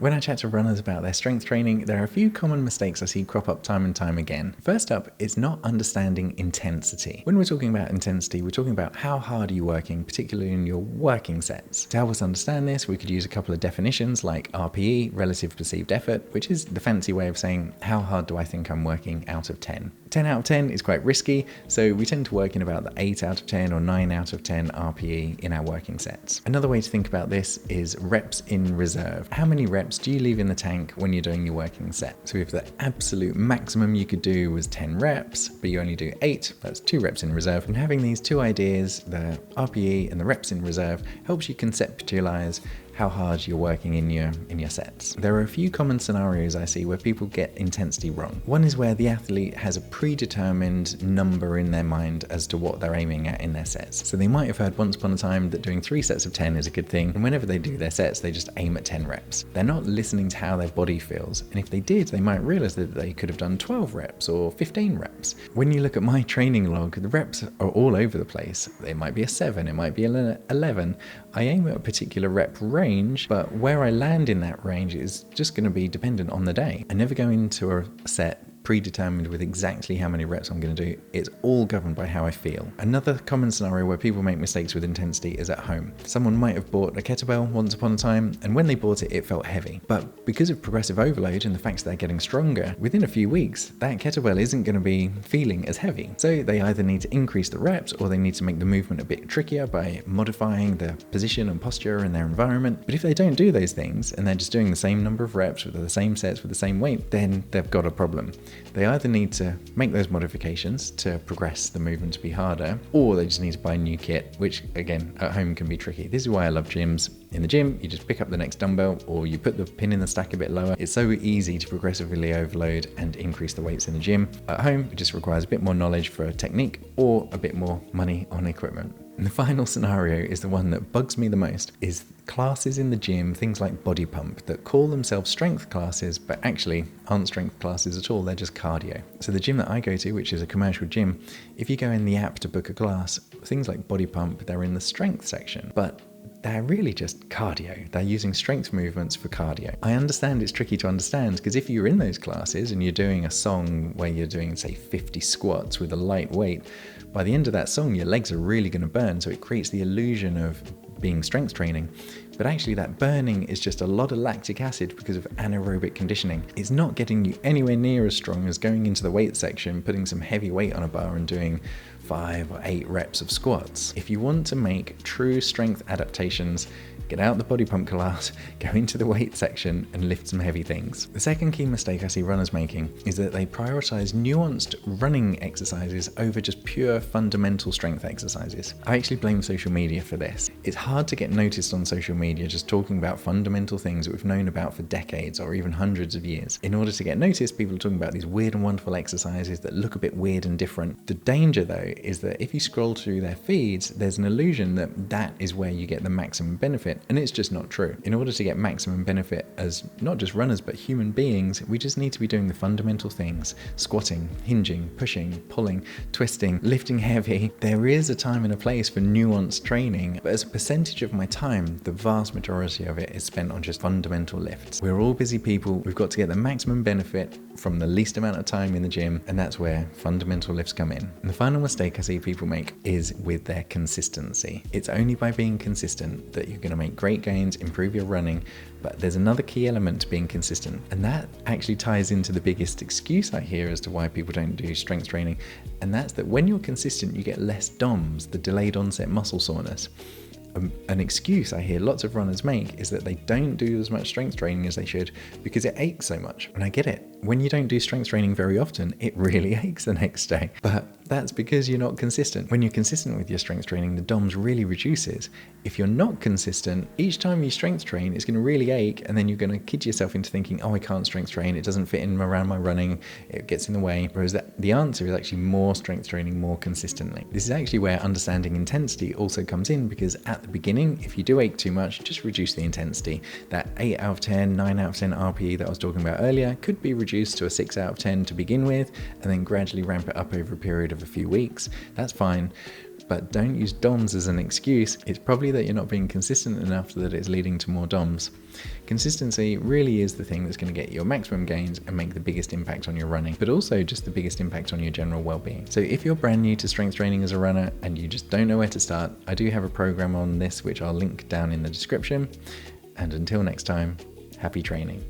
When I chat to runners about their strength training, there are a few common mistakes I see crop up time and time again. First up is not understanding intensity. When we're talking about intensity, we're talking about how hard are you working, particularly in your working sets. To help us understand this, we could use a couple of definitions like RPE, relative perceived effort, which is the fancy way of saying how hard do I think I'm working out of 10. 10 out of 10 is quite risky, so we tend to work in about the 8 out of 10 or 9 out of 10 RPE in our working sets. Another way to think about this is reps in reserve. How many reps do you leave in the tank when you're doing your working set? So if the absolute maximum you could do was 10 reps, but you only do 8, that's 2 reps in reserve. And having these two ideas, the RPE and the reps in reserve, helps you conceptualize how hard you're working in your sets. There are a few common scenarios I see where people get intensity wrong. One is where the athlete has a predetermined number in their mind as to what they're aiming at in their sets. So they might have heard once upon a time that doing 3 sets of 10 is a good thing, and whenever they do their sets, they just aim at 10 reps. They're not listening to how their body feels, and if they did, they might realize that they could have done 12 reps or 15 reps. When you look at my training log, the reps are all over the place. It might be a 7, it might be 11. I aim at a particular rep range, but where I land in that range is just going to be dependent on the day. I never go into a set predetermined with exactly how many reps I'm going to do. It's all governed by how I feel. Another common scenario where people make mistakes with intensity is at home. Someone might have bought a kettlebell once upon a time, and when they bought it, it felt heavy. But because of progressive overload and the fact that they're getting stronger, within a few weeks, that kettlebell isn't going to be feeling as heavy. So they either need to increase the reps or they need to make the movement a bit trickier by modifying the position and posture in their environment. But if they don't do those things and they're just doing the same number of reps with the same sets with the same weight, then they've got a problem. They either need to make those modifications to progress the movement to be harder, or they just need to buy new kit, which again, at home can be tricky. This is why I love gyms. In the gym, you just pick up the next dumbbell or you put the pin in the stack a bit lower. It's so easy to progressively overload and increase the weights in the gym. At home, it just requires a bit more knowledge for a technique or a bit more money on equipment. And the final scenario is the one that bugs me the most, is classes in the gym, things like body pump, that call themselves strength classes, but actually aren't strength classes at all, they're just cardio. So the gym that I go to, which is a commercial gym, if you go in the app to book a class, things like body pump, they're in the strength section, but they're really just cardio. They're using strength movements for cardio. I understand it's tricky to understand because if you're in those classes and you're doing a song where you're doing, say, 50 squats with a light weight, by the end of that song, your legs are really going to burn. So it creates the illusion of being strength training. But actually that burning is just a lot of lactic acid because of anaerobic conditioning. It's not getting you anywhere near as strong as going into the weight section, putting some heavy weight on a bar and doing 5 or 8 reps of squats. If you want to make true strength adaptations, get out the body pump class, go into the weight section and lift some heavy things. The second key mistake I see runners making is that they prioritize nuanced running exercises over just pure fundamental strength exercises. I actually blame social media for this. It's hard to get noticed on social media just talking about fundamental things that we've known about for decades or even hundreds of years. In order to get noticed, people are talking about these weird and wonderful exercises that look a bit weird and different. The danger though is that if you scroll through their feeds, there's an illusion that that is where you get the maximum benefit. And it's just not true. In order to get maximum benefit as not just runners but human beings, we just need to be doing the fundamental things: squatting, hinging, pushing, pulling, twisting, lifting heavy. There is a time and a place for nuanced training, but as a percentage of my time, the vast majority of it is spent on just fundamental lifts. We're all busy people. We've got to get the maximum benefit from the least amount of time in the gym, and that's where fundamental lifts come in. And the final mistake I see people make is with their consistency. It's only by being consistent that you're going to make great gains, improve your running, but there's another key element to being consistent, and that actually ties into the biggest excuse I hear as to why people don't do strength training, and that's that when you're consistent you get less DOMS, the delayed onset muscle soreness. An excuse I hear lots of runners make is that they don't do as much strength training as they should because it aches so much. And I get it. When you don't do strength training very often, it really aches the next day. But that's because you're not consistent. When you're consistent with your strength training, the DOMS really reduces. If you're not consistent, each time you strength train, it's going to really ache, and then you're going to kid yourself into thinking, oh, I can't strength train, it doesn't fit in around my running, it gets in the way. Whereas the answer is actually more strength training more consistently. This is actually where understanding intensity also comes in, because at the beginning, if you do ache too much, just reduce the intensity. That 8 out of 10, 9 out of 10 RPE that I was talking about earlier could be reduced to a 6 out of 10 to begin with, and then gradually ramp it up over a period of a few weeks. That's fine. but don't use DOMs as an excuse. It's probably that you're not being consistent enough that it's leading to more DOMs. Consistency really is the thing that's going to get your maximum gains and make the biggest impact on your running, but also just the biggest impact on your general well-being. So if you're brand new to strength training as a runner and you just don't know where to start, I do have a program on this which I'll link down in the description. And until next time, happy training.